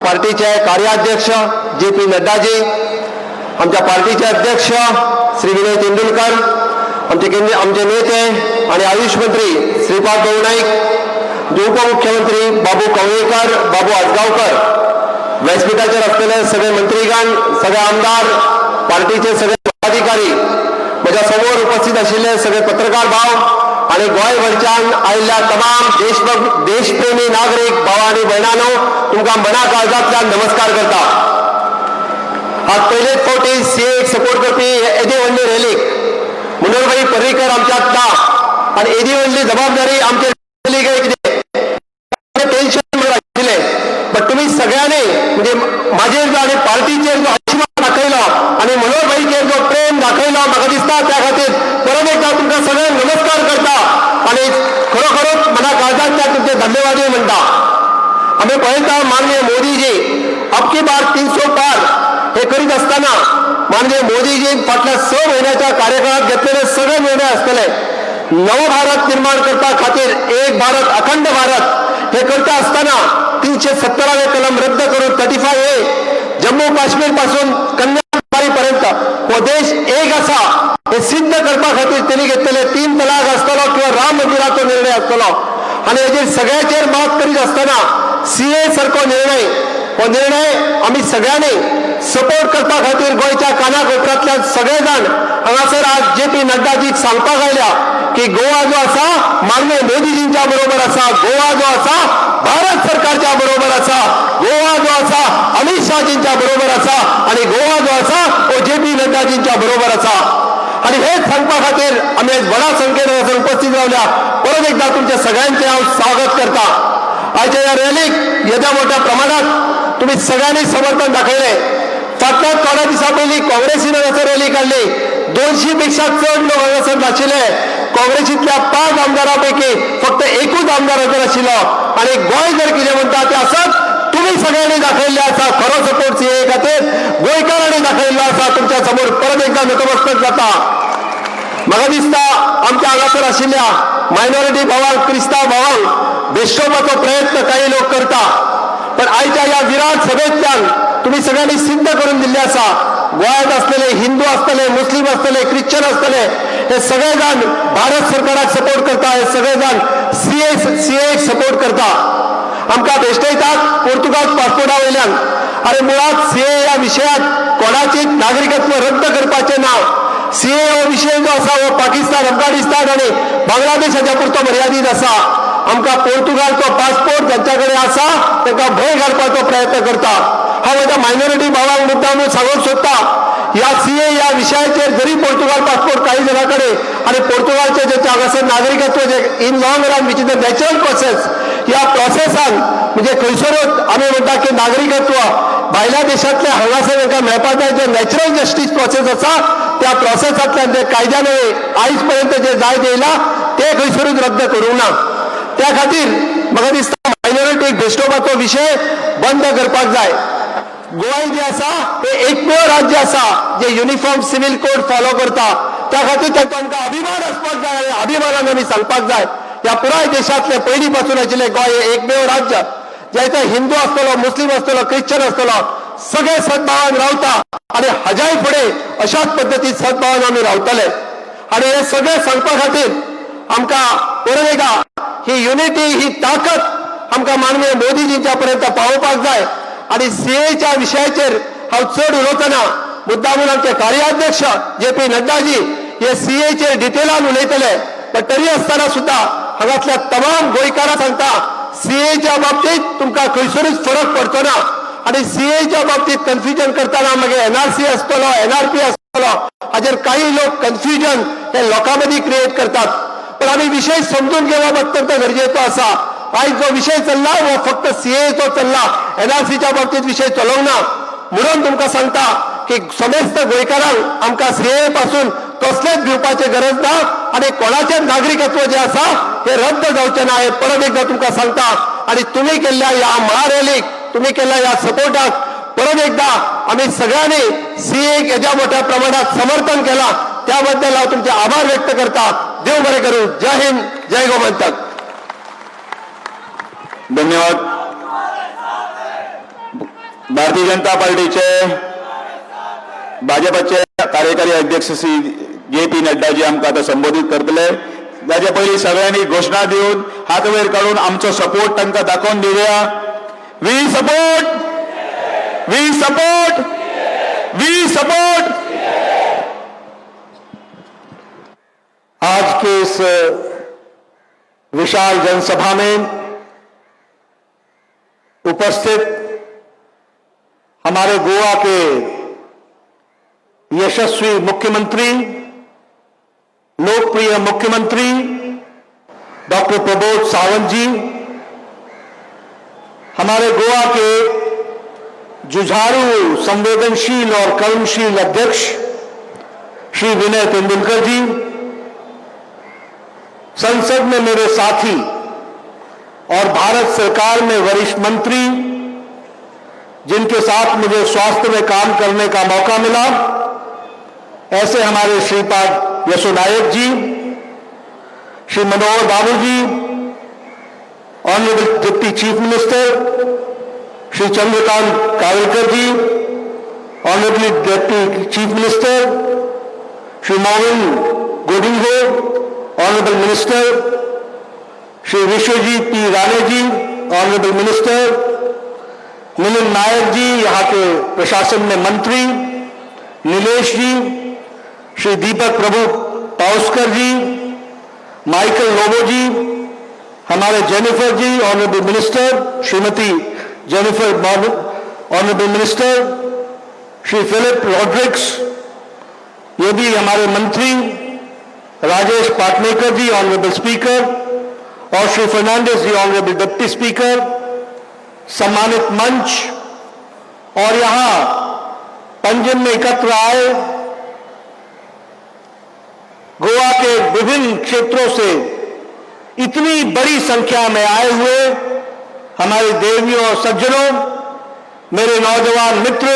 पार्टीचे कार्याध्यक्ष जे.पी. नड्डाजी, आमच्या पार्टीचे अध्यक्ष श्री विनय तेंडुलकर, आमचे नेते आणि आयुष मंत्री श्रीपाद भाऊ नाईक, उपमुख्यमंत्री बाबू कवळेकर, बाबू आजगावकर, व्यासपीठाचे असलेले सगळे मंत्रीगण, सगळे आमदार, पार्टीचे सगळे पदाधिकारी, माझ्या समोर उपस्थित असलेले सगळे पत्रकार भाव आणि गोंयभरच्यान आयिल्ल्या तमाम देशप्रेमी नागरिक भाव आणि भयणांनो, तुमकां मना काळजांतल्यान नमस्कार करता। आज पयलेच फावटी सीए सपोर्ट करपी येदी व्हडली रॅलीक मनोहरभाई पर्रीकर आमच्यात ना आनी येदी व्हडली जबाबदारी आमचेर कितें टेन्शन आशिल्लें, बट तुमी सगळ्यांनी म्हणजे म्हाजेर आनी पार्टीचेर जो आशिर्वाद दाखयलो आनी मनोहरभाईचेर जो प्रेम दाखयलो, म्हाका दिसता त्या खातीर परत एकदा तुमकां सगळ्यांक नमस्कार करता आणि खरोखरच मना काळजांतल्यान तुमचे धन्यवादय म्हणटा। आम्ही पळयता माननीय मोदीजी अब की बार 300 पार हे करीत असताना माननीय मोदीजी फाटल्या 6 महिन्याच्या कार्यकाळात घेतलेले सगळे निर्णय असतले नव भारत निर्माण करता खातीर एक भारत अखंड भारत हे करता असताना 317वे कलम रद्द करून 35A जम्मू काश्मीर पासून कन्याकुमारी पर्यंत हो देश एक असा हे सिद्ध करपा खातीर त्यांनी घेतलेले 3 तलाक असतलो किंवा राम मंदिराचो निर्णय असतलो आणि हेजेर सगळ्याचेर मात करीत असताना सीए सारको निर्णय आम्ही सगळ्यांनी सपोर्ट करपा खातीर गोंयच्या कानाकोपऱ्यांतल्यान सगळे जाण हांगासर आज जे.पी. नड्डाजीक सांगपाक आयल्या की गोवा जो आसा माननीय मोदीजींच्या बरोबर आसा, गोवा जो आसा भारत सरकारच्या बरोबर आसा, गोवा जो आसा अमित शाहजींच्या बरोबर आसा आणि गोवा जो आसा तो जे.पी. नड्डाजींच्या बरोबर आसा। आणि हेच सांगपा खातीर आम्ही आज बडा संख्येन उपस्थित रावल्या। परत एकदा तुमच्या सगळ्यांचे हांव स्वागत करता। आजच्या या रॅलीक येद्या मोठ्या प्रमाणात तुम्ही सगळ्यांनी समर्थन दाखयले। फाटल्या थोड्या दिसा पयलीं काँग्रेसीन हांगासर रॅली काडली, 200 पेक्षा चड लोक हांगासर नाशिल्ले। काँग्रेसींतल्या 5 आमदारांपैकी फक्त एकूच आमदार हजर आशिल्लो आणि गोंय जर कितें म्हणटा ते आसात तुम्ही सगळ्यांनी दाखयल्ले आसा। खरो सपोर्ट सीए खातीर गोंयकारांनी दाखयल्लो आसा। तुमच्या समोर परत एकदा नतमस्तक जाता। म्हाका दिसता आमच्या हांगासर आशिल्ल्या मायनॉरिटी भावांक, क्रिस्तांव भावांक बेश्टोवपाचो प्रयत्न काही लोक करता, पण आयच्या या विराट सभेंतल्यान तुम्ही सगळ्यांनी सिद्ध करून दिल्ले आसा गोंयांत असलेले हिंदू आसतले, मुस्लिम आसतले, ख्रिश्चन आसतले हे सगळे जाण भारत सरकाराक सपोर्ट करता, हे सगळे जाण सीए सपोर्ट करता। आमकां भेटयतात पोर्तुगाल पासपोर्टा वयल्यान, अरे मुळात सीए ह्या विशयात कोणाचेच नागरिकत्व रद्द करपाचें ना। सीए हो विषय जो आसा हो पाकिस्तान, अफगाणिस्तान आणि बांगलादेशाच्या पुरतो मर्यादीत आसा। आमकां पोर्तुगालचो पासपोर्ट ज्यांच्याकडे आसा तांकां भंय घालपाचो प्रयत्न करता। हांव म्हज्या मायनॉरिटी भावांक मुद्दामून सांगूंक सोदता, ह्या सीए ह्या विशयाचेर जरी पोर्तुगाल पासपोर्ट काही जणांकडे आणि पोर्तुगालचे जे हांगासर नागरिकत्व जे in long run which is the natural process, ह्या प्रोसेसान म्हणजे खंयसरूच आमी म्हणटा की नागरिकत्व भायल्या देशांतल्या हांगासर तांकां मेळपा जाय जे नॅचरल जस्टीस प्रोसेस आसा त्या प्रोसेसांतल्यान जे कायद्यान आयज पर्यंत जे जायत येयला ते खंयसरूच रद्द करूंक ना। त्या खातीर म्हाका दिसता मायनॉरिटीक भेश्टोवपाचो विशय बंद करपाक जाय। गोंय जे आसा ते एकमेव राज्य आसा जे युनिफॉर्म सिव्हिल कोड फॉलो करता, त्या खातीर तांकां अभिमान आसपाक जाय आनी अभिमानान आमी सांगपाक जाय ह्या पुराय देशांतले पयलीं पासून आशिल्ले गोंय हे एकमेव राज्य ज्याचा हिंदू आसतलो, मुस्लिम आसतलो, ख्रिश्चन आसतलो सगळे सद्भावान रावता आणि हाज्याय फुडें अशाच पद्दतीन सद्भावान आमी रावतले। आणि हे सगळे सांगपा खातीर आमकां परत एकदा ही युनिटी, ही ताकद आमकां माननीय मोदीजींच्या पर्यंत पावोवपाक जाय। आणि सीएच्या विशयाचेर हांव चड उलोवतना मुद्दामून आमचे कार्याध्यक्ष जे.पी. नड्डाजी हे सीएचेर डिटेलान उलयतले, पण तरी आसतना सुद्धा हांगातल्या तमाम गोंयकारांक सांगता सीएच्या बाबतीत तुमकां खंयसरूच फरक पडचो ना। आणि सीएच्या बाबतीत कन्फ्युजन करताना मागीर एनआरसी आसतलो, एनआरपी आसतलो, हाजेर काही लोक कन्फ्युजन हे लोकां मदीं क्रिएट करतात, पण आमी विशय समजून घेवप अत्यंत गरजेचो आसा। आज जो विषय चल्ला वो फक्त सीएचो चल्ला, एनआरसीच्या बाबतीत विषय चलोवंक ना। म्हणून तुमकां सांगता की समस्त गोंयकारांक आमकां सीए पासून कसलेच भिवपाची गरज ना आणि कोणाचें नागरिकत्व जे आसा हे रद्द जावचें ना हे परत एकदा तुमकां सांगता। आणि तुम्ही केल्ल्या ह्या महारॅलीक, तुम्ही केल्ल्या ह्या सपोर्टाक परत एकदा आम्ही सगळ्यांनी सीएक हेज्या मोठ्या प्रमाणात समर्थन केला त्याबद्दल हांव तुमचे आभार व्यक्त करता। देव बरें करूं। जय हिंद, जय गोमंतक। धन्यवाद। भारतीय जनता पार्टीचे भाजपाचे कार्यकारी अध्यक्ष श्री जे.पी. नड्डाजी आमकां आता संबोधित करतले. ताचे पयलीं सगळ्यांनी घोषणा दिवन हात वयर काडून आमचो सपोर्ट तांकां दाखोवन दिवया. We support, we support, we support. आज के इस विशाल जनसभा में उपस्थित हमारे गोवा के यशस्वी मुख्यमंत्री, लोकप्रिय मुख्यमंत्री डॉक्टर प्रमोद सावंत जी, हमारे गोवा के जुझारू, संवेदनशील और कर्मशील अध्यक्ष श्री विनय तेंदुलकर जी, संसद में मेरे साथी और भारत सरकार में वरिष्ठ मंत्री जिनके साथ मुझे स्वास्थ्य में काम करने का मौका मिला, ऐसे हमारे Shripad Yesso Naik ji, Shri Manohar Babu ji, honourable deputy chief minister Shri Chandrakant Kavlekar ji, honourable deputy chief minister Shri Mohan Godinho, honourable minister Shri Vishwajit P Rane ji, honourable minister Milind Naik ji, यहाँ के प्रशासन में मंत्री नीलेश जी, श्री दीपक प्रभु पाउस्कर जी, माइकल लोबो जी, हमारे Jennifer ji, honourable minister Shrimati Jennifer honourable minister, Shri Philip Rodrigues, ये भी हमारे मंत्री, राजेश पाटनेकर जी, ऑनरेबल स्पीकर, और श्री फर्नांडिस जी, ऑनरेबल डिप्टी स्पीकर, सम्मानित मंच और यहां पंजिम में एकत्र आए गोवा के विभिन्न क्षेत्रों से इतनी बड़ी संख्या में आए हुए हमारी देवियों और सज्जनों, मेरे नौजवान मित्र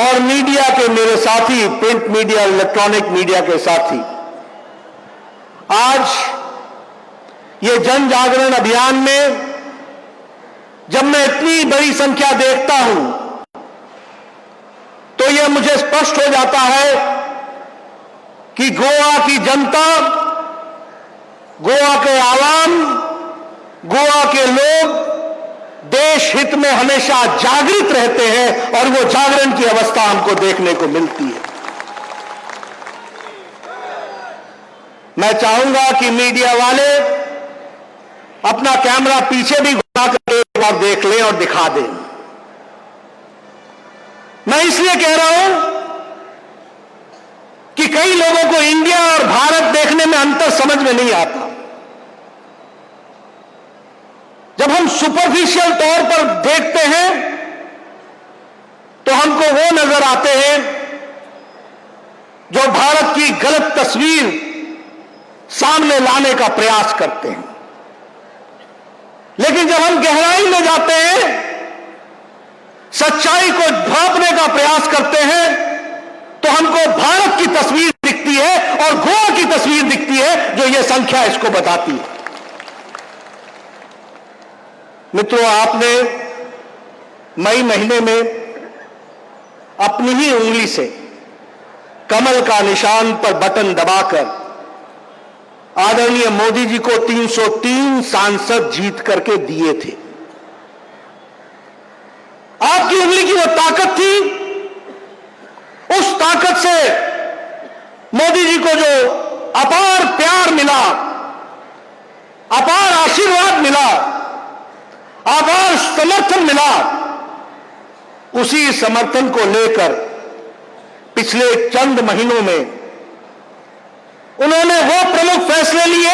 और मीडिया के मेरे साथी, प्रिंट मीडिया, इलेक्ट्रॉनिक मीडिया के साथी, आज ये जन जागरण अभियान में जब मैं इतनी बड़ी संख्या देखता हूं तो यह मुझे स्पष्ट हो जाता है कि गोवा की जनता, गोवा के आवाम, गोवा के लोग देश हित में हमेशा जागृत रहते हैं और वो जागरण की अवस्था हमको देखने को मिलती है. मैं चाहूंगा कि मीडिया वाले अपना कैमरा पीछे भी घुमा कर एक बार देख लें और दिखा दें. मैं इसलिए कह रहा हूं कि कई लोगों को इंडिया और भारत देखने में अंतर समझ में नहीं आता. जब हम सुपरफिशियल तौर पर देखते हैं तो हमको वो नजर आते हैं जो भारत की गलत तस्वीर सामने लाने का प्रयास करते हैं. लेकिन जब हम गहराई में जाते हैं, सच्चाई को भांपने का प्रयास करते हैं, तो हमको भारत की तस्वीर दिखती है और गोवा की तस्वीर दिखती है जो ये संख्या इसको बताती है. मित्रों, आपने मई महीने में अपनी ही उंगली से कमल का निशान पर बटन दबाकर आदरणीय मोदी जी को 303 सांसद जीत करके दिए थे. आपकी उंगली की वो ताकत थी. उस ताकत से मोदी जी को जो अपार प्यार मिला, अपार आशीर्वाद मिला, अपार समर्थन मिला, उसी समर्थन को लेकर पिछले चंद महीनों में उन्होंने वो प्रमुख फैसले लिए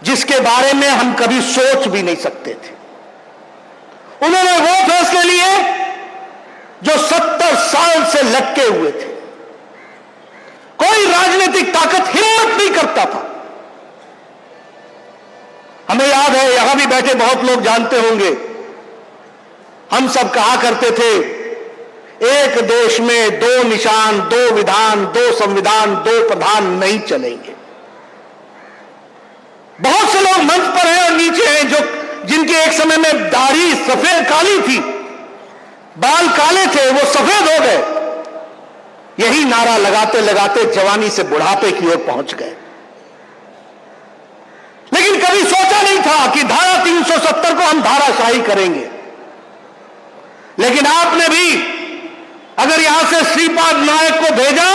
जिसके बारे में हम कभी सोच भी नहीं सकते थे. उन्होंने वो फैसले लिए जो 70 साल से लटके हुए थे. कोई राजनीतिक ताकत हिम्मत नहीं करता था. हमें याद है, यहां भी बैठे बहुत लोग जानते होंगे, हम सब कहा करते थे एक देश में दो निशान, दो विधान, दो संविधान, दो प्रधान नहीं चलेंगे. बहुत से लोग मंच पर हैं और नीचे हैं जो जिनके एक समय में दाढ़ी सफेद काली थी, बाल काले थे, वो सफेद हो गए। यही नारा लगाते लगाते जवानी से बुढ़ापे की ओर पहुंच गए। लेकिन कभी सोचा नहीं था कि धारा 370 को हम धाराशाही करेंगे। लेकिन आपने भी अगर यहां से श्रीपाद नायक को भेजा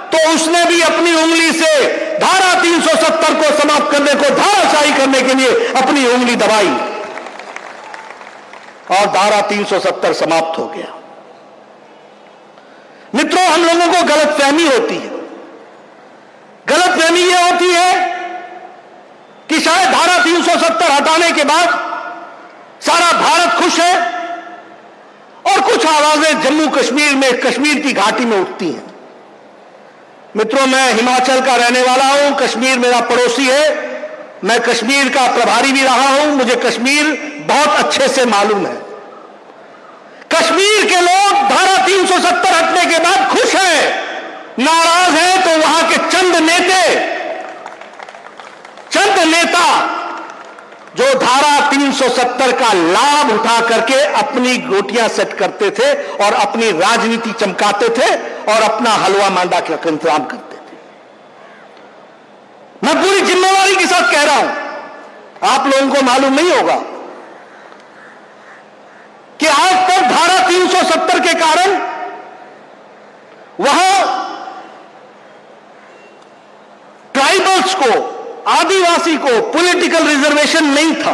तो उसने भी अपनी उंगली से धारा 370 को समाप्त करने को, धाराशाही करने के लिए अपनी उंगली दबाई और धारा 370 समाप्त हो गया। मित्रों, हम लोगों को गलतफहमी होती है। गलतफहमी यह होती है कि शायद धारा 370 हटाने के बाद सारा भारत खुश है और कुछ आवाजें जम्मू कश्मीर में, कश्मीर की घाटी में उठती हैं। मित्रों, मैं हिमाचल का रहने वाला हूं, कश्मीर मेरा पड़ोसी है, मैं कश्मीर का प्रभारी भी रहा हूं, मुझे कश्मीर बहुत अच्छे से मालूम है। कश्मीर के लोग धारा 370 हटने के बाद खुश हैं, नाराज हैं तो वहां के चंद नेता जो धारा 370 का लाभ उठा करके अपनी गोटियां सेट करते थे और अपनी राजनीति चमकाते थे और अपना हलवा मांडा का इंतजाम करते थे। मैं पूरी जिम्मेवारी के साथ कह रहा हूं, आप लोगों को मालूम नहीं होगा कि आज तक धारा 370 के कारण वहां ट्राइबल्स को, आदिवासी को पॉलिटिकल रिजर्वेशन नहीं था।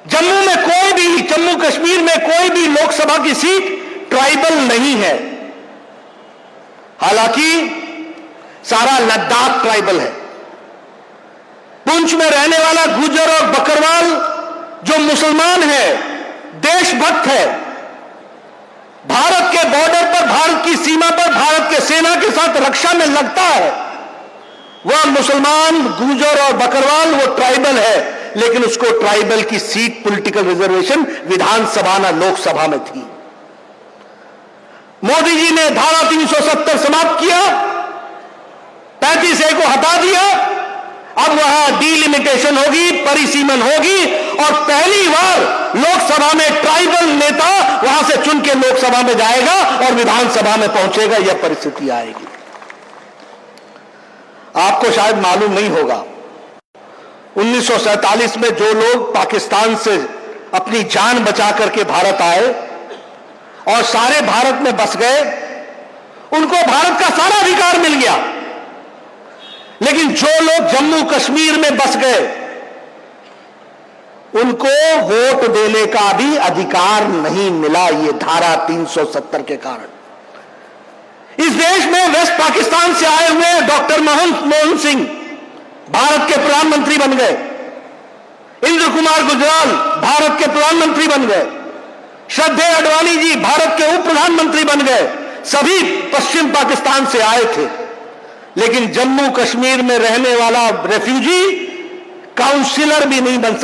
जम्मू में कोई भी, जम्मू कश्मीर में कोई भी लोकसभा की सीट ट्राइबल नहीं है। हालांकि सारा लद्दाख ट्राइबल है। पुंछ में रहने वाला गुर्जर और बकरवाल जो मुसलमान है, देशभक्त है, भारत के बॉर्डर पर, भारत की सीमा पर भारत के सेना के साथ रक्षा में लगता है, वह मुसलमान, गुर्जर और बकरवाल वो ट्राइबल है, लेकिन उसको ट्राइबल की सीट, पॉलिटिकल रिजर्वेशन विधानसभा न लोकसभा में थी। मोदी जी ने धारा 370 समाप्त किया, 35A को हटा दिया। अब वहां डीलिमिटेशन होगी, परिसीमन होगी और पहली बार लोकसभा में ट्राइबल नेता वहां से चुन के लोकसभा में जाएगा और विधानसभा में पहुंचेगा। यह परिस्थिति आएगी। आपको शायद मालूम नहीं होगा, 1947 में जो लोग पाकिस्तान से अपनी जान बचा करके भारत आए और सारे भारत में बस गए, उनको भारत का सारा अधिकार मिल गया। लेकिन जो लोग जम्मू कश्मीर में बस गए, उनको वोट देने का भी अधिकार नहीं मिला, ये धारा 370 के कारण। इस देश में वेस्ट पाकिस्तान से आए हुए डॉक्टर मनमोहन सिंह भारत के प्रधानमंत्री बन गए, इंद्र कुमार गुजराल भारत के प्रधानमंत्री बन गए, श्रद्धेय अडवाणी जी भारत के उप प्रधानमंत्री बन गए। सभी पश्चिम पाकिस्तान से आए थे। लेकिन जम्मू कश्मीर में रहने वाला रेफ्यूजी काउंसिलर भी नहीं बन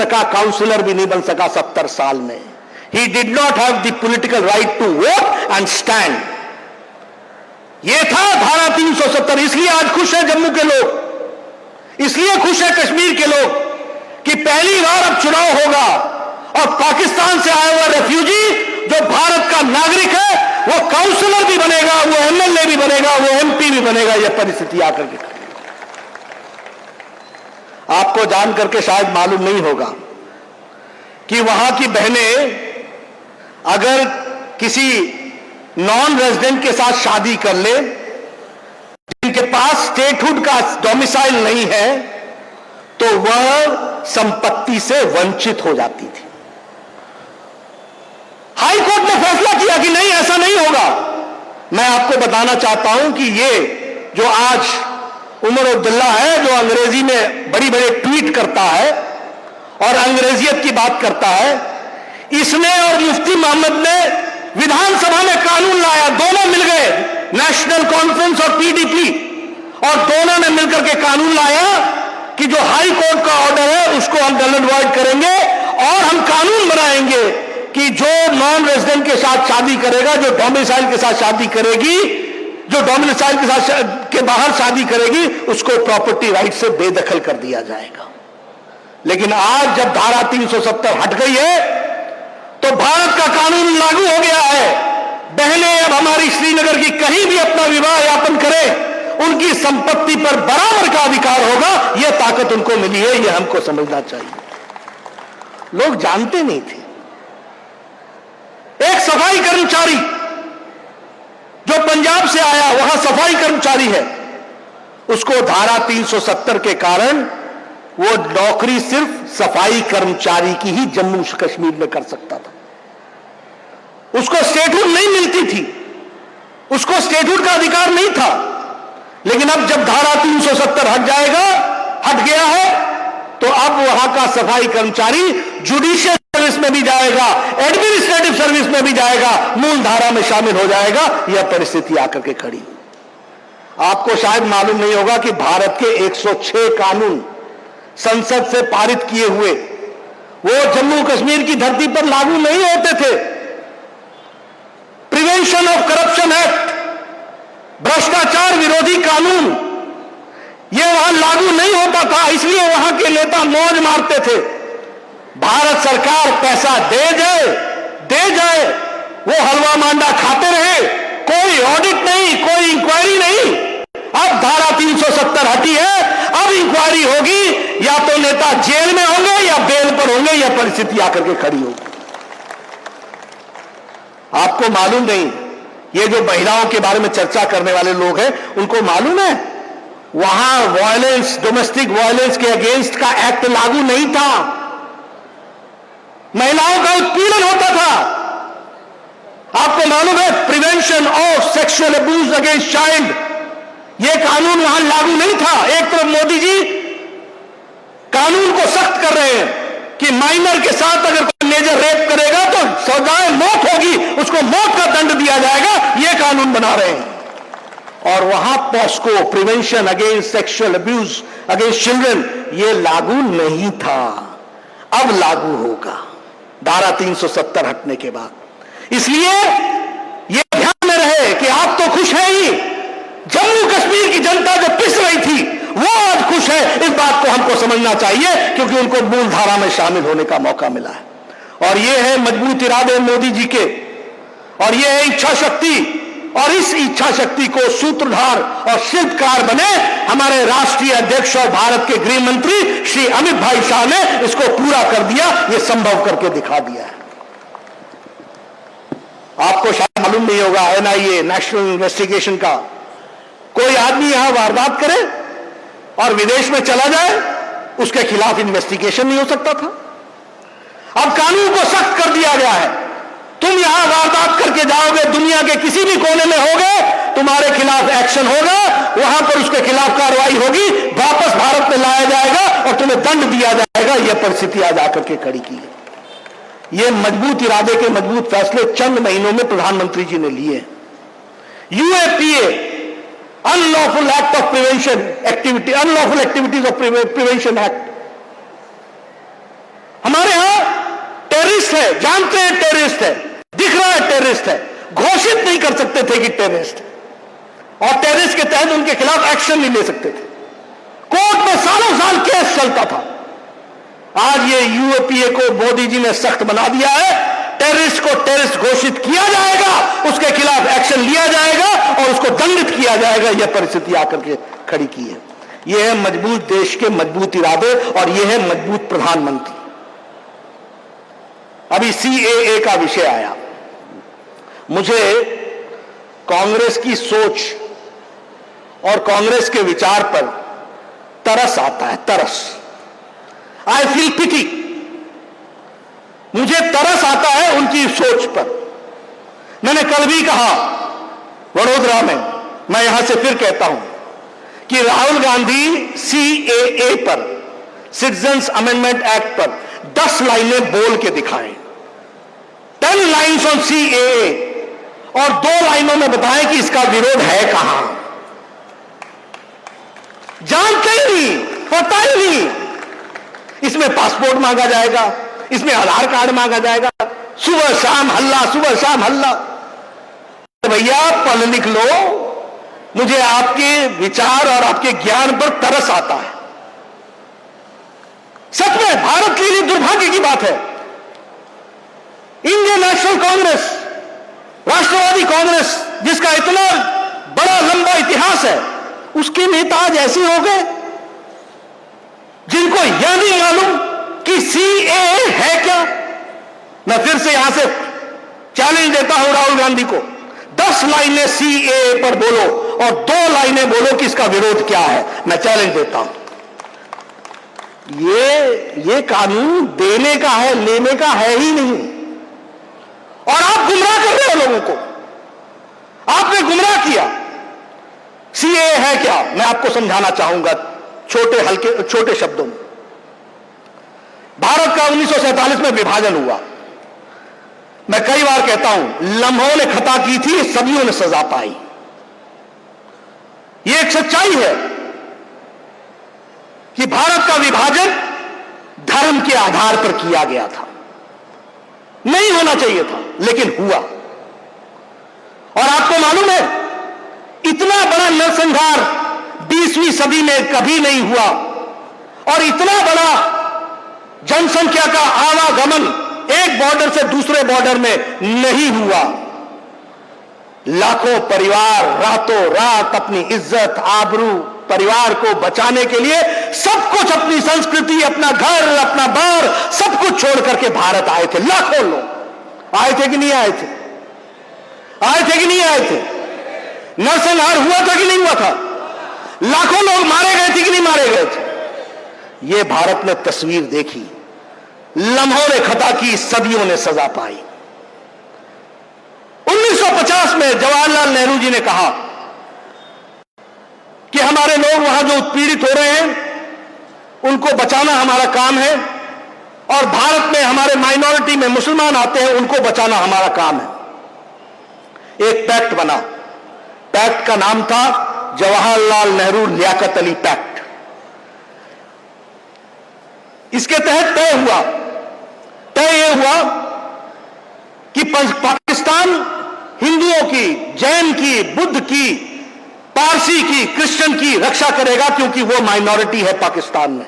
सका, 70 साल में। He did not have the political right to vote and stand. यह था धारा 370। इसलिए आज खुश है जम्मू के लोग, इसलिए खुश है कश्मीर के लोग कि पहली बार अब चुनाव होगा और पाकिस्तान से आया हुआ रेफ्यूजी जो भारत का नागरिक है, वो काउंसिलर भी बनेगा, वो MLA भी बनेगा, वो MP भी बनेगा। यह परिस्थिति आकर के आपको जान करके शायद मालूम नहीं होगा कि वहां की बहनें अगर किसी नॉन रेजिडेंट के साथ शादी कर ले, जिनके पास स्टेटहुड का डोमिसाइल नहीं है, तो वह संपत्ति से वंचित हो जाती थी। हाई कोर्ट ने फैसला किया कि नहीं, ऐसा नहीं होगा। मैं आपको बताना चाहता हूं कि ये जो आज उमर अब्दुल्ला है, जो अंग्रेजी में बड़ी बड़े ट्वीट करता है और अंग्रेजियत की बात करता है, इसने और मुफ्ती मोहम्मद ने विधानसभा में कानून लाया। दोनों मिल गए, नेशनल कॉन्फ्रेंस और PDP, और दोनों ने मिलकर के कानून लाया कि जो हाई कोर्ट का ऑर्डर है उसको हम नल एंड वॉइड करेंगे और हम कानून बनाएंगे कि जो नॉन रेजिडेंट के साथ शादी करेगा, जो डोमिसाइल के साथ शादी करेगी, जो डोमिसाइल के साथ के बाहर शादी करेगी, उसको प्रॉपर्टी राइट से बेदखल कर दिया जाएगा। लेकिन आज जब धारा 370 हट गई है तो भारत का कानून लागू हो गया है। बहनें अब हमारी श्रीनगर की कहीं भी अपना विवाह यापन करें, उनकी संपत्ति पर बराबर का अधिकार होगा। यह ताकत उनको मिली है, यह हमको समझना चाहिए। लोग जानते नहीं थे। एक सफाई कर्मचारी जो पंजाब से आया, वहां सफाई कर्मचारी है, उसको धारा 370 के कारण वो नौकरी सिर्फ सफाई कर्मचारी की ही जम्मू कश्मीर में कर सकता था। उसको स्टेटहुड नहीं मिलती थी, उसको स्टेटहुड का अधिकार नहीं था। लेकिन अब जब धारा 370 हट गया है, तो अब वहां का सफाई कर्मचारी जुडिशियल सर्विस में भी जाएगा, एडमिनिस्ट्रेटिव सर्विस में भी जाएगा, मूल धारा में शामिल हो जाएगा। यह परिस्थिति आकर के खड़ी। आपको शायद मालूम नहीं होगा कि भारत के 106 कानून संसद से पारित किए हुए वो जम्मू कश्मीर की धरती पर लागू नहीं होते थे। प्रिवेंशन ऑफ करप्शन एक्ट, भ्रष्टाचार विरोधी कानून, यह वहां लागू नहीं होता था, इसलिए वहां के नेता मौज मारते थे। भारत सरकार पैसा दे जाए, वो हलवा मांडा खाते रहे, कोई ऑडिट नहीं, कोई इंक्वायरी नहीं। अब धारा 370 हटी है, अब इंक्वायरी होगी, या तो नेता जेल में होंगे या बेल पर होंगे। यह परिस्थिति आकर के खड़ी होगी। आपको मालूम नहीं, ये जो महिलाओं के बारे में चर्चा करने वाले लोग हैं, उनको मालूम है वहां वायलेंस, डोमेस्टिक वायलेंस के अगेंस्ट का एक्ट लागू नहीं था। महिलाओं का उत्पीड़न होता था। आपको मालूम है prevention of sexual abuse against child, यह कानून वहां लागू नहीं था। एक तरफ मोदी जी कानून को सख्त कर रहे हैं कि माइनर के साथ अगर कोई मेजर रेप करेगा तो सजाए मौत होगी, उसको मौत का दंड दिया जाएगा, यह कानून बना रहे हैं। और वहां POCSO, prevention against sexual abuse against children, यह लागू नहीं था, अब लागू होगा धारा 370 हटने के बाद। इसलिए यह ध्यान में रहे कि आप तो खुश हैं ही, जम्मू कश्मीर की जनता जो पिस रही थी वो आज खुश है। इस बात को हमको समझना चाहिए, क्योंकि उनको मूल धारा में शामिल होने का मौका मिला है। और यह है मजबूत इरादे मोदी जी के, और यह है इच्छा शक्ति। और इस इच्छा शक्ति को सूत्रधार और शिल्पकार बने हमारे राष्ट्रीय अध्यक्ष और भारत के गृह मंत्री श्री अमित भाई शाह ने इसको पूरा कर दिया, यह संभव करके दिखा दिया है। आपको शायद मालूम नहीं होगा, एनआईए, नेशनल इन्वेस्टिगेशन का कोई आदमी यहां वारदात करे और विदेश में चला जाए, उसके खिलाफ इन्वेस्टिगेशन नहीं हो सकता था। अब कानून को सख्त कर दिया गया है। तुम यहां वारदात करके जाओगे, दुनिया के किसी भी कोने में होगे, तुम्हारे खिलाफ एक्शन होगा, वहां पर उसके खिलाफ कार्रवाई होगी, वापस भारत में लाया जाएगा और तुम्हें दंड दिया जाएगा। यह परिस्थिति आज आकर के खड़ी की है। यह मजबूत इरादे के मजबूत फैसले चंद महीनों में प्रधानमंत्री जी ने लिए। UAPA, unlawful act of prevention activity, unlawful activities of prevention act. हमारे यहां टेररिस्ट है, जानते हैं टेररिस्ट है, दिख रहा है टेररिस्ट है, घोषित नहीं कर सकते थे कि टेररिस्ट है, और टेररिस्ट के तहत उनके खिलाफ एक्शन नहीं ले सकते थे। कोर्ट में सालों साल केस चलता था। आज ये यूएपीए को मोदी जी ने सख्त बना दिया है। टेररिस्ट को टेररिस्ट घोषित किया जाएगा, उसके खिलाफ एक्शन लिया जाएगा और उसको दंडित किया जाएगा। यह परिस्थिति आकर के खड़ी की है। यह है मजबूत देश के मजबूत इरादे, और यह है मजबूत प्रधानमंत्री। अभी सीएए का विषय आया। मुझे कांग्रेस की सोच और कांग्रेस के विचार पर तरस आता है, तरस। आई फील पिटी, मुझे तरस आता है उनकी सोच पर। मैंने कल भी कहा वडोदरा में, मैं यहां से फिर कहता हूं कि राहुल गांधी सीएए पर, सिटीजन्स अमेंडमेंट एक्ट पर 10 लाइनें बोल के दिखाएं, 10 लाइन्स ऑन सीएए, और 2 लाइनों में बताएं कि इसका विरोध है कहां। जानते ही नहीं, पता ही नहीं। इसमें पासपोर्ट मांगा जाएगा, इसमें आधार कार्ड मांगा जाएगा, सुबह शाम हल्ला, सुबह शाम हल्ला। भैया पढ़ लिख लो, मुझे आपके विचार और आपके ज्ञान पर तरस आता है। सच में भारत के लिए दुर्भाग्य की बात है, इंडियन नेशनल कांग्रेस, राष्ट्रवादी कांग्रेस, जिसका इतना बड़ा लंबा इतिहास है, उसके नेता आज ऐसे हो गए जिनको यह नहीं मालूम कि सीएए है क्या। मैं फिर से यहां से चैलेंज देता हूं राहुल गांधी को, 10 लाइनें सीएए पर बोलो और 2 लाइनें बोलो कि इसका विरोध क्या है। मैं चैलेंज देता हूं। ये कानून देने का है, लेने का है ही नहीं। और आप गुमराह कर रहे हो लोगों को, आपने गुमराह किया। सीएए है क्या, मैं आपको समझाना चाहूंगा छोटे शब्दों में। भारत का 1947 में विभाजन हुआ। मैं कई बार कहता हूं, लम्हों ने खता की थी, सदियों ने सजा पाई। यह एक सच्चाई है कि भारत का विभाजन धर्म के आधार पर किया गया था। नहीं होना चाहिए था, लेकिन हुआ। और आपको मालूम है, इतना बड़ा नरसंहार 20वीं सदी में कभी नहीं हुआ, और इतना बड़ा जनसंख्या का आवागमन एक बॉर्डर से दूसरे बॉर्डर में नहीं हुआ। लाखों परिवार रातों रात अपनी इज्जत, आबरू, परिवार को बचाने के लिए सब कुछ, अपनी संस्कृति, अपना घर, अपना बार, सब कुछ छोड़ करके भारत आए थे। लाखों लोग आए थे कि नहीं आए थे? आए थे कि नहीं आए थे? नरसंहार हुआ था कि नहीं हुआ था? लाखों लोग मारे गए थे कि नहीं मारे गए थे? यह भारत ने तस्वीर देखी। लम्हों ने खता की, सदियों ने सजा पाई। 1950 में जवाहरलाल नेहरू जी ने कहा कि हमारे लोग वहां जो उत्पीड़ित हो रहे हैं उनको बचाना हमारा काम है, और भारत में हमारे माइनॉरिटी में मुसलमान आते हैं, उनको बचाना हमारा काम है। एक पैक्ट बना। पैक्ट का नाम था जवाहरलाल नेहरू लियाकत अली पैक्ट। इसके तहत तय यह हुआ कि पाकिस्तान हिंदुओं की, जैन की, बुद्ध की, पारसी की, क्रिश्चियन की रक्षा करेगा, क्योंकि वो माइनॉरिटी है पाकिस्तान में,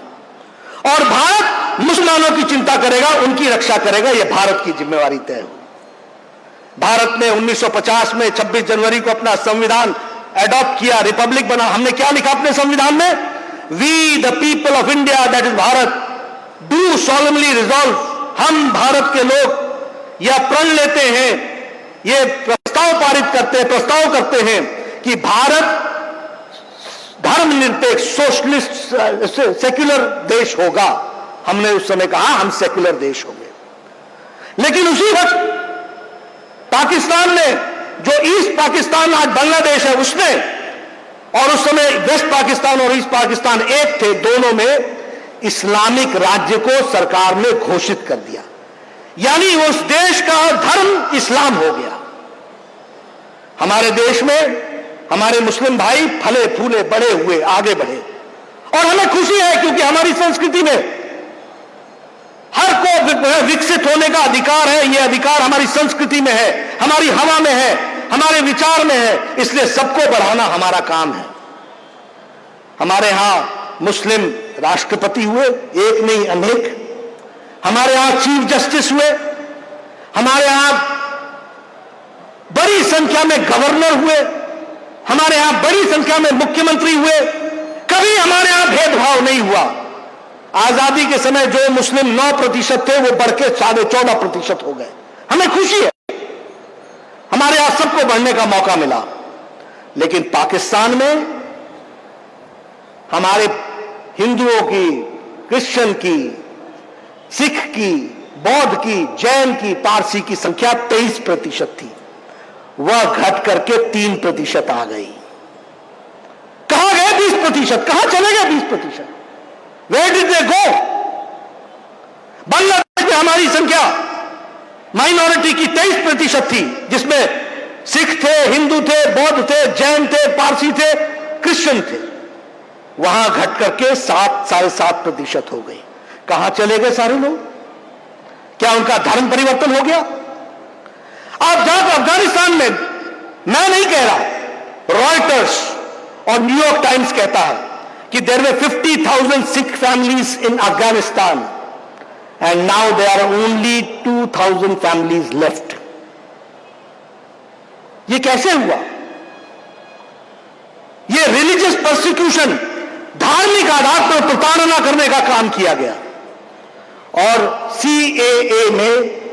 और भारत मुसलमानों की चिंता करेगा, उनकी रक्षा करेगा। यह भारत की जिम्मेवारी तय हुई। भारत ने 1950 में 26 जनवरी को अपना संविधान एडॉप्ट किया, रिपब्लिक बना। हमने क्या लिखा अपने संविधान में? We the people of India, that is Bharat, do solemnly resolve, हम भारत के लोग यह प्रण लेते हैं, यह प्रस्ताव करते हैं कि भारत धर्मनिरपेक्ष, सोशलिस्ट, सेक्युलर देश होगा। हमने उस समय कहा हम सेक्युलर देश होंगे। लेकिन उसी वक्त पाकिस्तान ने, जो ईस्ट पाकिस्तान आज बांग्लादेश है, उसने, और उस समय वेस्ट पाकिस्तान और ईस्ट पाकिस्तान एक थे, दोनों में इस्लामिक राज्य को सरकार ने घोषित कर दिया। यानी उस देश का धर्म इस्लाम हो गया। हमारे देश में हमारे मुस्लिम भाई फले फूले, बड़े हुए, आगे बढ़े, और हमें खुशी है, क्योंकि हमारी संस्कृति में हर को विकसित होने का अधिकार है। यह अधिकार हमारी संस्कृति में है, हमारी हवा में है, हमारे विचार में है। इसलिए सबको बढ़ाना हमारा काम है। हमारे यहां मुस्लिम राष्ट्रपति हुए, एक नहीं अनेक। हमारे यहां चीफ जस्टिस हुए, हमारे यहां बड़ी संख्या में गवर्नर हुए, हमारे यहां बड़ी संख्या में मुख्यमंत्री हुए। कभी हमारे यहां भेदभाव नहीं हुआ। आजादी के समय जो मुस्लिम 9% थे, वो बढ़ के 14.5% हो गए। हमें खुशी है, हमारे यहां सबको बढ़ने का मौका मिला। लेकिन पाकिस्तान में हमारे हिंदुओं की, क्रिश्चियन की, सिख की, बौद्ध की, जैन की, पारसी की संख्या 23% थी। वह घट करके 3% आ गई। कहां गए 20%? कहां चले गए 20%? वेयर डिड दे गो? बांग्लादेश में हमारी संख्या माइनॉरिटी की 23% थी, जिसमें सिख थे, हिंदू थे, बौद्ध थे, जैन थे, पारसी थे, क्रिश्चियन थे। वहां घट करके 7-7.5% हो गई। कहां चले गए सारे लोग? क्या उनका धर्म परिवर्तन हो गया? आप जाओ अफगानिस्तान में, मैं नहीं कह रहा, रॉयटर्स और न्यूयॉर्क टाइम्स कहता है कि there were 50,000 Sikh families in Afghanistan and now there are only 2,000 families left. ये कैसे हुआ? ये रिलीजियस परसिक्यूशन, धार्मिक आधार पर प्रताड़ना करने का काम किया गया। और सीएए में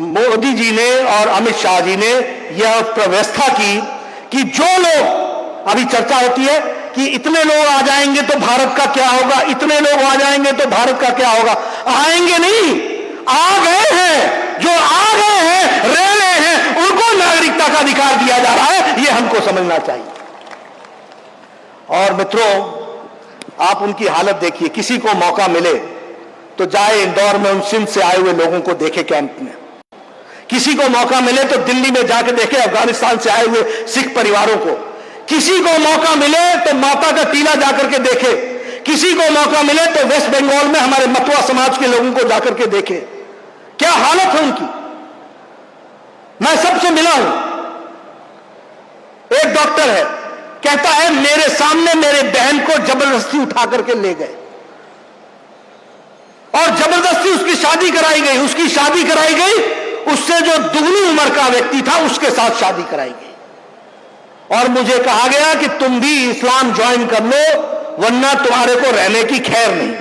मोदी जी ने और अमित शाह जी ने यह व्यवस्था की कि जो लोग, अभी चर्चा होती है कि इतने लोग आ जाएंगे तो भारत का क्या होगा, इतने लोग आ जाएंगे तो भारत का क्या होगा। आएंगे नहीं, आ गए हैं। जो आ गए हैं, रह रहे हैं, उनको नागरिकता का अधिकार दिया जा रहा है, यह हमको समझना चाहिए। और मित्रों, आप उनकी हालत देखिए। किसी को मौका मिले तो जाए इंदौर में उन सिंध से आए हुए लोगों को देखे कैंप में। किसी को मौका मिले तो दिल्ली में जाकर देखे अफगानिस्तान से आए हुए सिख परिवारों को। किसी को मौका मिले तो माता का टीला जाकर के देखे। किसी को मौका मिले तो वेस्ट बंगाल में हमारे मतुआ समाज के लोगों को जाकर के देखे। क्या हालत है उनकी। मैं सबसे मिला हूं। एक डॉक्टर है, कहता है मेरे सामने मेरे बहन को जबरदस्ती उठा करके ले गए और जबरदस्ती उसकी शादी कराई गई। उसकी शादी कराई गई, उससे जो दुगनी उम्र का व्यक्ति था उसके साथ शादी कराई गई। और मुझे कहा गया कि तुम भी इस्लाम ज्वाइन कर लो वरना तुम्हारे को रहने की खैर नहीं।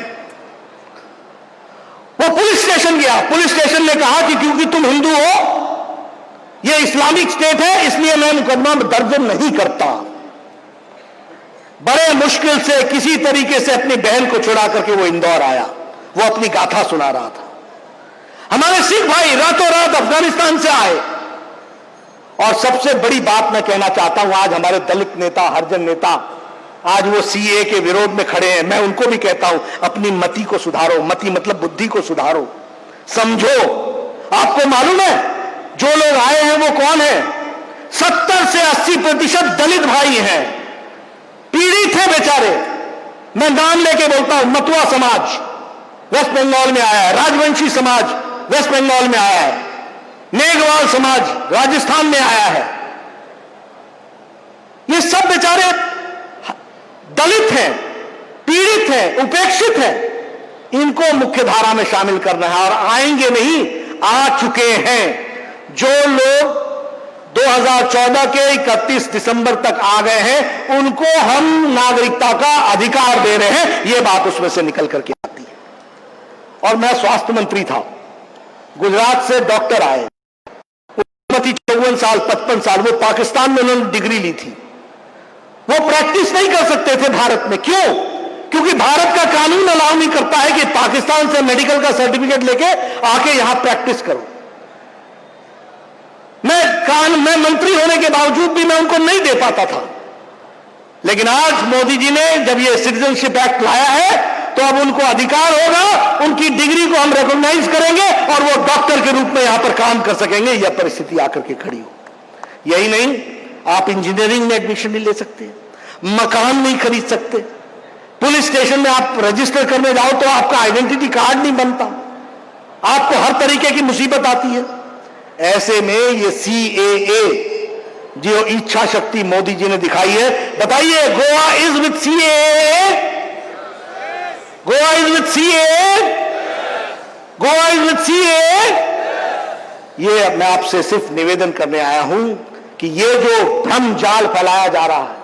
वो पुलिस स्टेशन गया। पुलिस स्टेशन ने कहा कि क्योंकि तुम हिंदू हो, ये इस्लामिक स्टेट है, इसलिए मैं मुकदमा दर्ज नहीं करता। बड़े मुश्किल से किसी तरीके से अपनी बहन को छुड़ा करके वो इंदौर आया। वो अपनी गाथा सुना रहा था। हमारे सिख भाई रातों रात अफगानिस्तान से आए। और सबसे बड़ी बात मैं कहना चाहता हूं, आज हमारे दलित नेता, हरिजन नेता आज वो सीए के विरोध में खड़े हैं। मैं उनको भी कहता हूं, अपनी मति को सुधारो। मति मतलब बुद्धि को सुधारो, समझो। आपको मालूम है जो लोग आए हैं वो कौन है? 70 से 80% दलित भाई हैं, पीड़ित हैं बेचारे। मैं नाम लेके बोलता हूं, मतुआ समाज वेस्ट बंगाल में आया है, राजवंशी समाज वेस्ट बंगाल में आया है, मेघवाल समाज राजस्थान में आया है। ये सब बेचारे दलित हैं, पीड़ित हैं, उपेक्षित हैं। इनको मुख्य धारा में शामिल करना है। और आएंगे नहीं, आ चुके हैं। जो लोग 2014 के 31 दिसंबर तक आ गए हैं उनको हम नागरिकता का अधिकार दे रहे हैं। यह बात उसमें से निकल करके आती है। और मैं स्वास्थ्य मंत्री था, गुजरात से डॉक्टर आए, 54 साल 55 साल, वो पाकिस्तान में उन्होंने डिग्री ली थी। वो प्रैक्टिस नहीं कर सकते थे भारत में। क्यों? क्योंकि भारत का कानून अलाउ नहीं करता है कि पाकिस्तान से मेडिकल का सर्टिफिकेट लेके आके यहां प्रैक्टिस करो। मैं मंत्री होने के बावजूद भी मैं उनको नहीं दे पाता था। लेकिन आज मोदी जी ने जब ये सिटीजनशिप एक्ट लाया है तो अब उनको अधिकार होगा, उनकी डिग्री को हम रिकॉग्नाइज करेंगे और वो डॉक्टर के रूप में यहां पर काम कर सकेंगे। यह परिस्थिति आकर के खड़ी हो। यही नहीं, आप इंजीनियरिंग में एडमिशन नहीं ले सकते, मकान नहीं खरीद सकते, पुलिस स्टेशन में आप रजिस्टर करने जाओ तो आपका आइडेंटिटी कार्ड नहीं बनता, आपको हर तरीके की मुसीबत आती है। ऐसे में ये सीएए जो इच्छा शक्ति मोदी जी ने दिखाई है, बताइए Goa is with CAA, Goa is with CAA, Goa is with CAA. ये मैं आपसे सिर्फ निवेदन करने आया हूं कि ये जो भ्रम जाल फैलाया जा रहा है,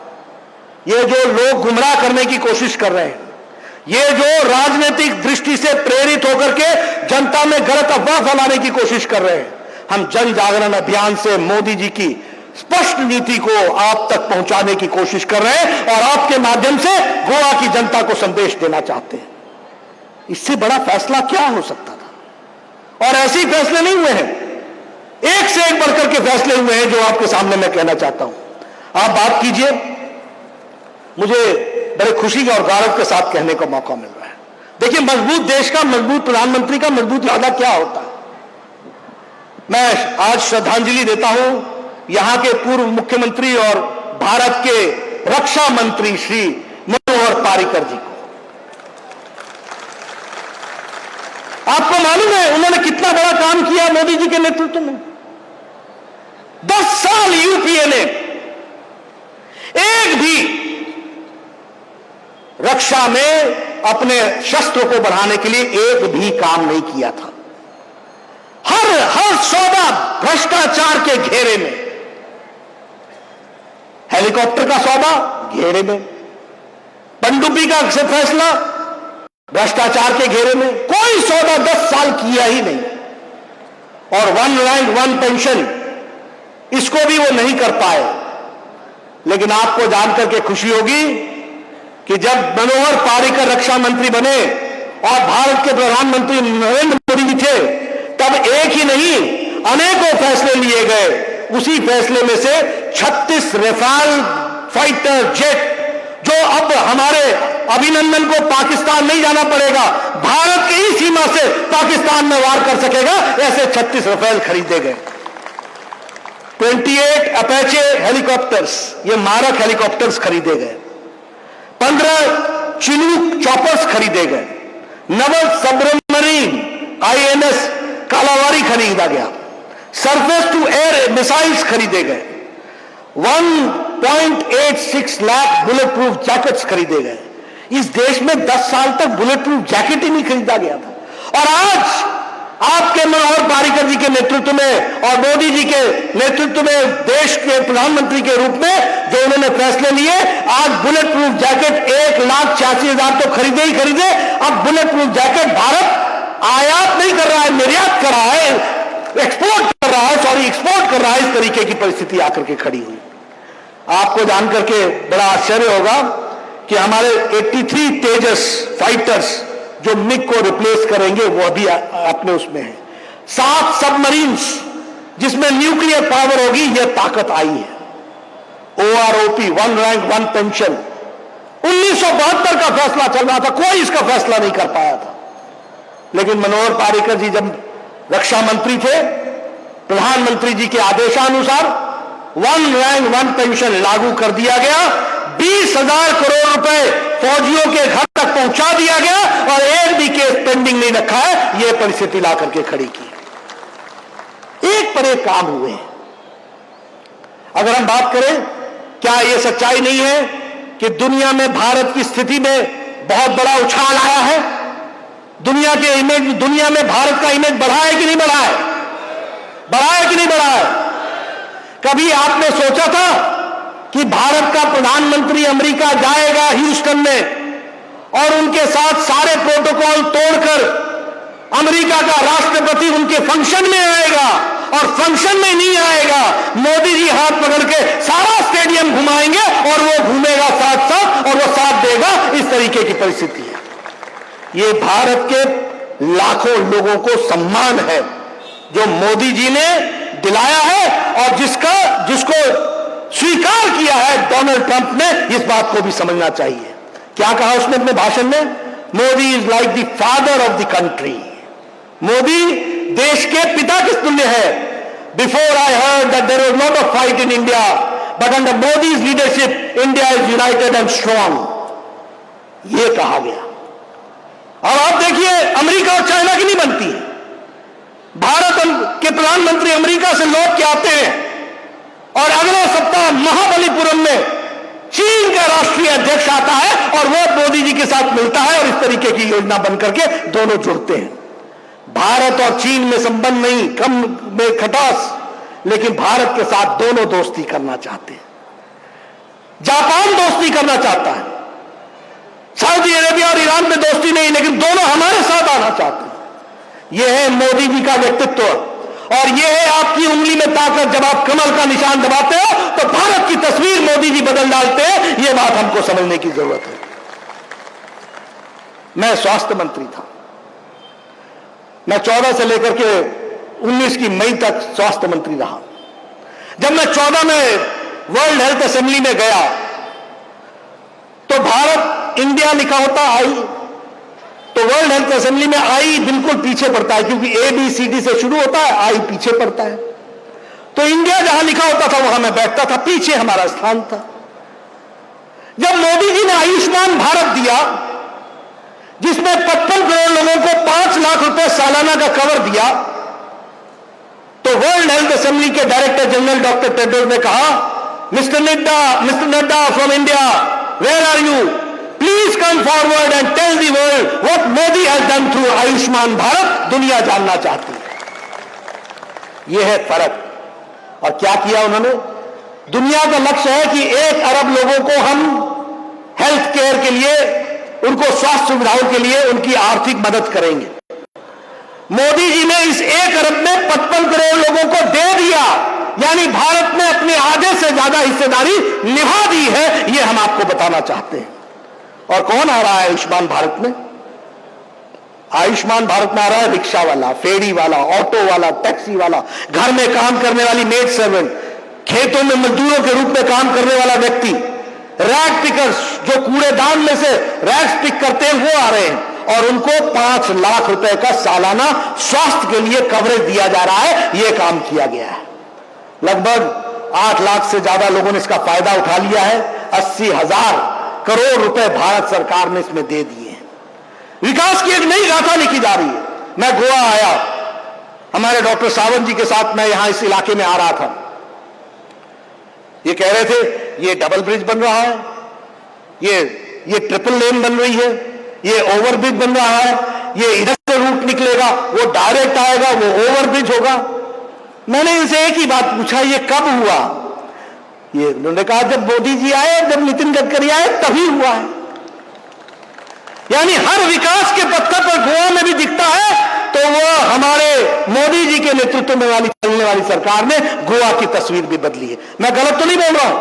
ये जो लोग गुमराह करने की कोशिश कर रहे हैं, ये जो राजनीतिक दृष्टि से प्रेरित होकर के जनता में गलत अफवाह फैलाने की कोशिश कर रहे हैं, हम जन जागरण अभियान से मोदी जी की स्पष्ट नीति को आप तक पहुंचाने की कोशिश कर रहे हैं और आपके माध्यम से गोवा की जनता को संदेश देना चाहते हैं। इससे बड़ा फैसला क्या हो सकता था? और ऐसे ही फैसले नहीं हुए हैं, एक से एक बढ़कर के फैसले हुए हैं जो आपके सामने मैं कहना चाहता हूं। आप बात कीजिए, मुझे बड़े खुशी और गौरव के साथ कहने का मौका मिल रहा है। देखिए, मजबूत देश का, मजबूत प्रधानमंत्री का मजबूत इरादा क्या होता है। मैं आज श्रद्धांजलि देता हूं यहां के पूर्व मुख्यमंत्री और भारत के रक्षा मंत्री श्री मनोहर पर्रिकर जी को। आपको मालूम है उन्होंने कितना बड़ा काम किया मोदी जी के नेतृत्व में। 10 साल यूपीए ने एक भी रक्षा में अपने शस्त्रों को बढ़ाने के लिए एक भी काम नहीं किया था। हर सौदा भ्रष्टाचार के घेरे में। हेलीकॉप्टर का सौदा घेरे में, पनडुब्बी का फैसला भ्रष्टाचार के घेरे में, कोई सौदा 10 साल किया ही नहीं। और 1 रैंक 1 पेंशन, इसको भी वो नहीं कर पाए। लेकिन आपको जानकर के खुशी होगी कि जब मनोहर पारिकर रक्षा मंत्री बने और भारत के प्रधानमंत्री नरेंद्र मोदी जी थे, तब एक ही नहीं अनेकों फैसले लिए गए। उसी फैसले में से 36 रफाल फाइटर जेट, जो अब हमारे अभिनंदन को पाकिस्तान नहीं जाना पड़ेगा, भारत की ही सीमा से पाकिस्तान में वार कर सकेगा, ऐसे 36 रफेल खरीदे गए। 28 अपेचे हेलीकॉप्टर्स, ये मारक हेलीकॉप्टर्स खरीदे गए। 15 चिनूक चॉपर्स खरीदे गए। नवल सबमरीन आईएनएस कालावारी खरीदा गया। सरफेस टू एयर मिसाइल्स खरीदे गए। 1.86 लाख बुलेट प्रूफ जैकेट्स खरीदे गए। इस देश में 10 साल तक बुलेट प्रूफ जैकेट ही नहीं खरीदा गया था। और आज आपके मनोहर पारिकर जी के नेतृत्व में और मोदी जी के नेतृत्व में देश के प्रधानमंत्री के रूप में जो उन्होंने फैसले लिए, आज बुलेट प्रूफ जैकेट 1,86,000 तो खरीदे ही खरीदे। अब बुलेट प्रूफ जैकेट भारत आयात नहीं कर रहा है, निर्यात कर रहा है, एक्सपोर्ट कर रहा है। इस तरीके की परिस्थिति आकर के खड़ी हुई। आपको जानकर के बड़ा आश्चर्य होगा कि हमारे 83 तेजस फाइटर्स जो मिग को रिप्लेस करेंगे, वो अभी अपने उसमें है। 7 सबमरीन्स जिसमें न्यूक्लियर पावर होगी, यह ताकत आई है। OROP 1 रैंक 1 पेंशन 1972 का फैसला चल रहा था, कोई इसका फैसला नहीं कर पाया था। लेकिन मनोहर पारिकर जी जब रक्षा मंत्री थे, प्रधानमंत्री जी के आदेशानुसार 1 रैंक 1 पेंशन लागू कर दिया गया। 20,000 करोड़ रुपए फौजियों के घर तक पहुंचा दिया गया और एक भी केस पेंडिंग नहीं रखा है। यह परिस्थिति ला करके खड़ी की। एक पर एक काम हुए। अगर हम बात करें, क्या यह सच्चाई नहीं है कि दुनिया में भारत की स्थिति में बहुत बड़ा उछाल आया है? दुनिया में भारत का इमेज बढ़ा है कि नहीं बढ़ा है? बढ़ा है कि नहीं बढ़ा है? कभी आपने सोचा था कि भारत का प्रधानमंत्री अमेरिका जाएगा ह्यूस्टन में और उनके साथ सारे प्रोटोकॉल तोड़कर अमेरिका का राष्ट्रपति उनके फंक्शन में आएगा और फंक्शन में नहीं आएगा, मोदी जी हाथ पकड़ के सारा स्टेडियम घुमाएंगे और वो घूमेगा साथ साथ और वो साथ देगा? इस तरीके की परिस्थिति है। ये भारत के लाखों लोगों को सम्मान है जो मोदी जी ने दिलाया है और जिसको स्वीकार किया है डोनाल्ड ट्रंप ने। इस बात को भी समझना चाहिए। क्या कहा उसने अपने भाषण में? Modi is like the father of the country. Modi देश के पिता के तुल्य है। Before I heard that there was not a fight in India, but under Modi's leadership India is united and strong. ये कहा गया। और आप देखिए, अमेरिका और चाइना की नहीं बनती। भारत के प्रधानमंत्री अमेरिका से लौट के आते हैं और अगले सप्ताह महाबलीपुरम में चीन का राष्ट्रीय अध्यक्ष आता है और वो मोदी जी के साथ मिलता है और इस तरीके की योजना बनकर के दोनों जुड़ते हैं। भारत और चीन में संबंध नहीं, कम में खटास, लेकिन भारत के साथ दोनों दोस्ती करना चाहते हैं। जापान दोस्ती करना चाहता है, सऊदी अरेबिया और ईरान में दोस्ती नहीं, लेकिन दोनों हमारे साथ आना चाहते हैं। यह है मोदी जी का व्यक्तित्व और यह है आपकी उंगली में ताकत। जब आप कमल का निशान दबाते हो तो भारत की तस्वीर मोदी जी बदल डालते हैं। यह बात हमको समझने की जरूरत है। मैं स्वास्थ्य मंत्री था। मैं 14 से लेकर के 19 की मई तक स्वास्थ्य मंत्री रहा। जब मैं 14 में वर्ल्ड हेल्थ असेंबली में गया तो भारत इंडिया लिखा होता आई, तो वर्ल्ड हेल्थ असेंबली में आई बिल्कुल पीछे पड़ता है, क्योंकि ABCD से शुरू होता है, आई पीछे पड़ता है। तो इंडिया जहां लिखा होता था वहां मैं बैठता था, पीछे हमारा स्थान था। जब मोदी जी ने आयुष्मान भारत दिया, जिसमें 55 करोड़ लोगों को 5 लाख रुपए सालाना का कवर दिया, तो वर्ल्ड हेल्थ असेंबली के डायरेक्टर जनरल डॉक्टर टेड्रोस ने कहा, mister Nadda from India, where are you? Please come forward and tell the world what Modi has done through Ayushman Bharat. दुनिया जानना चाहती है। यह है फर्क। और क्या किया उन्होंने? दुनिया का लक्ष्य है कि 1 अरब लोगों को हम हेल्थ केयर के लिए, उनको स्वास्थ्य सुविधाओं के लिए उनकी आर्थिक मदद करेंगे। मोदी जी ने इस 1 अरब में 55 करोड़ लोगों को दे दिया, यानी भारत ने अपने आधे से ज्यादा हिस्सेदारी निभा दी है। यह हम आपको बताना चाहते हैं। और कौन आ रहा है आयुष्मान भारत में? आयुष्मान भारत में आ रहा है रिक्शा वाला, फेरी वाला, ऑटो वाला, टैक्सी वाला, घर में काम करने वाली मेड सर्वेंट, खेतों में मजदूरों के रूप में काम करने वाला व्यक्ति, रैग पिकर्स जो कूड़ेदान में से रैग्स पिक करते हैं, वो आ रहे हैं। और उनको 5 लाख रुपए का सालाना स्वास्थ्य के लिए कवरेज दिया जा रहा है। यह काम किया गया है। लगभग 8 लाख से ज्यादा लोगों ने इसका फायदा उठा लिया है। 80,000 करोड़ रुपए भारत सरकार ने इसमें दे दिए हैं। विकास की एक नई गाथा लिखी जा रही है। मैं गोवा आया, हमारे डॉक्टर सावंत जी के साथ मैं यहां इस इलाके में आ रहा था। ये कह रहे थे ये डबल ब्रिज बन रहा है, ये ट्रिपल लेन बन रही है, ये ओवरब्रिज बन रहा है, ये इधर से रूट निकलेगा, वो डायरेक्ट आएगा, वो ओवरब्रिज होगा। मैंने इनसे एक ही बात पूछा, ये कब हुआ? ये उन्होंने कहा जब मोदी जी आए, जब नितिन गडकरी आए, तभी हुआ है। यानी हर विकास के पत्थर पर गोवा में भी दिखता है तो वो हमारे मोदी जी के नेतृत्व में वाली चलने वाली सरकार ने गोवा की तस्वीर भी बदली है। मैं गलत तो नहीं बोल रहा हूं,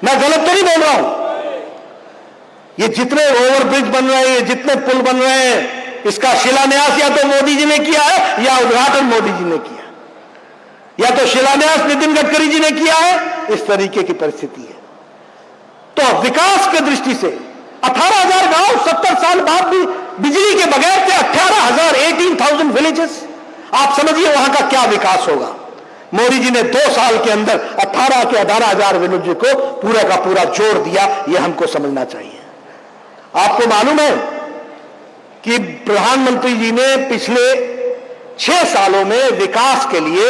मैं गलत तो नहीं बोल रहा हूं। ये जितने ओवरब्रिज बन रहे हैं, जितने पुल बन रहे हैं, इसका शिलान्यास या तो मोदी जी ने किया है या उद्घाटन मोदी जी ने किया, या तो शिलान्यास नितिन गडकरी जी ने किया है। इस तरीके की परिस्थिति है। तो विकास की दृष्टि से 18,000 गांव 70 साल बाद भी बिजली के बगैर थे। 18,000 विलेजेस। आप समझिए वहां का क्या विकास होगा। मोदी जी ने 2 साल के अंदर 18,000 विलेज को पूरा का पूरा जोड़ दिया। यह हमको समझना चाहिए। आपको मालूम है कि प्रधानमंत्री जी ने पिछले 6 सालों में विकास के लिए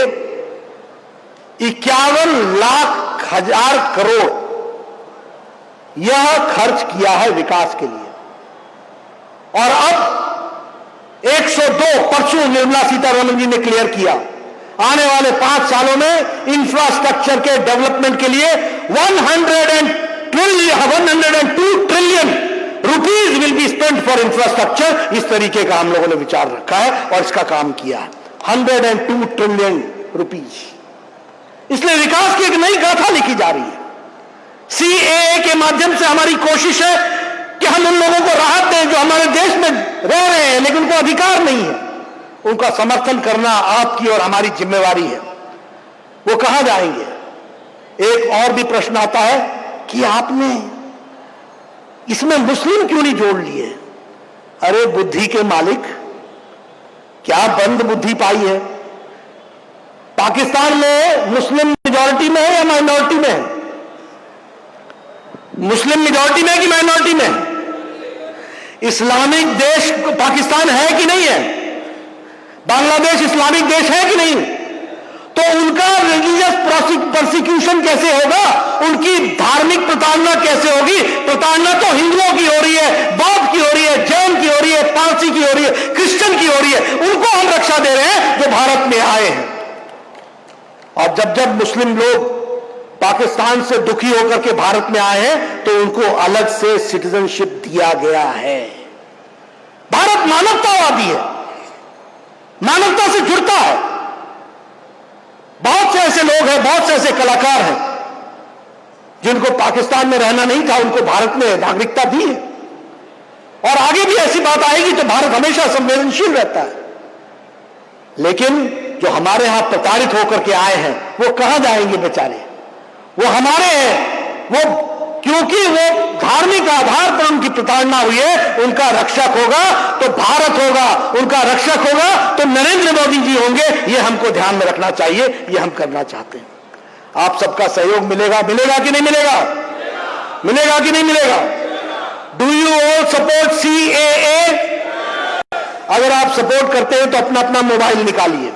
51 लाख हजार करोड़ यह खर्च किया है विकास के लिए। और अब 102 परसों निर्मला सीतारमण जी ने क्लियर किया, आने वाले 5 सालों में इंफ्रास्ट्रक्चर के डेवलपमेंट के लिए 102 trillion rupees will be spent for infrastructure. इस तरीके का हम लोगों ने विचार रखा है और इसका काम किया है। 102 ट्रिलियन रुपीज। इसलिए विकास की एक नई गाथा लिखी जा रही है। सीएए के माध्यम से हमारी कोशिश है कि हम उन लोगों को राहत दें जो हमारे देश में रह रहे हैं लेकिन उनको अधिकार नहीं है। उनका समर्थन करना आपकी और हमारी जिम्मेवारी है। वो कहां जाएंगे? एक और भी प्रश्न आता है कि आपने इसमें मुस्लिम क्यों नहीं जोड़ लिए? अरे बुद्धि के मालिक, क्या बंद बुद्धि पाई है? पाकिस्तान में मुस्लिम मेजॉरिटी में है या माइनॉरिटी में है? मुस्लिम मेजॉरिटी में है कि माइनॉरिटी में है? इस्लामिक देश पाकिस्तान है कि नहीं है? बांग्लादेश इस्लामिक देश है कि नहीं? तो उनका रिलीजियस प्रोसिक्यूशन कैसे होगा? उनकी धार्मिक प्रताड़ना कैसे होगी? प्रताड़ना तो हिंदुओं की हो रही है, बौद्ध की हो रही है, जैन की हो रही है, पारसी की हो रही है, क्रिश्चियन की हो रही है। उनको हम रक्षा दे रहे हैं जो भारत में आए हैं। और जब जब मुस्लिम लोग पाकिस्तान से दुखी होकर के भारत में आए हैं तो उनको अलग से सिटीजनशिप दिया गया है। भारत मानवतावादी है, मानवता से जुड़ता है। बहुत से ऐसे लोग हैं, बहुत से ऐसे कलाकार हैं जिनको पाकिस्तान में रहना नहीं था, उनको भारत में नागरिकता दी है। और आगे भी ऐसी बात आएगी तो भारत हमेशा संवेदनशील रहता है। लेकिन जो हमारे यहां प्रताड़ित होकर के आए हैं वो कहां जाएंगे बेचारे? वो हमारे हैं, वो क्योंकि वो धार्मिक आधार पर उनकी प्रताड़ना हुई है। उनका रक्षक होगा तो भारत होगा, उनका रक्षक होगा तो नरेंद्र मोदी जी होंगे। ये हमको ध्यान में रखना चाहिए, ये हम करना चाहते हैं। आप सबका सहयोग मिलेगा, मिलेगा कि नहीं मिलेगा? मिलेगा कि नहीं मिलेगा? Do you all support CAA? अगर आप सपोर्ट करते हैं तो अपना अपना मोबाइल निकालिए,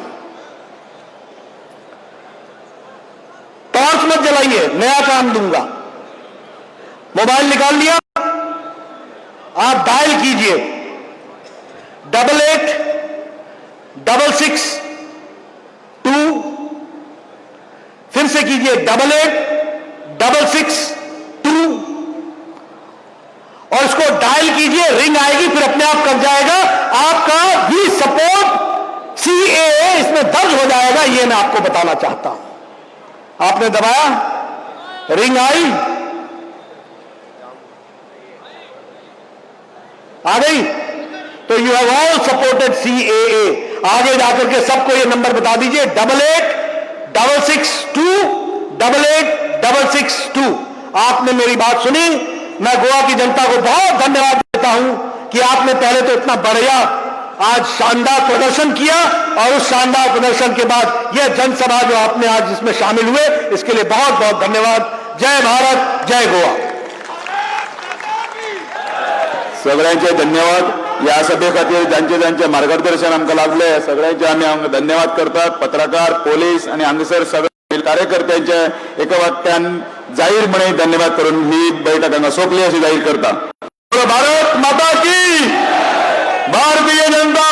टॉर्च मत जलाइए, नया काम दूंगा। मोबाइल निकाल लिया, आप डायल कीजिए 886662, फिर से कीजिए 886662 और इसको डायल कीजिए, रिंग आएगी, फिर अपने आप कट जाएगा। आपका वी सपोर्ट CAA इसमें दर्ज हो जाएगा, ये मैं आपको बताना चाहता हूं। आपने दबाया, रिंग आई, आ गई, तो you have all supported CAA। आगे जाकर के सबको ये नंबर बता दीजिए 8866288662। आपने मेरी बात सुनी। मैं गोवा की जनता को बहुत धन्यवाद देता हूं कि आपने पहले तो इतना बढ़िया आज शानदार प्रदर्शन किया और उस शानदार प्रदर्शन के बाद यह जनसभा जो आपने आज इसमें शामिल हुए, इसके लिए बहुत बहुत धन्यवाद। जय भारत, जय गोवा। सगळ्यांचे धन्यवाद। या सभे खातीर ज्यांचे ज्यांचे मार्गदर्शन आमकां लागले सगळ्यांचे आमी धन्यवाद करतात। पत्रकार, पोलीस आणि हांगसर सगळे कार्यकर्त्यांचे एका वाक्यान जाहीरपणे धन्यवाद करून ही बैठक हांगा सोंपली अशी जाहीर करता। भारत माता की, भारतीय जनता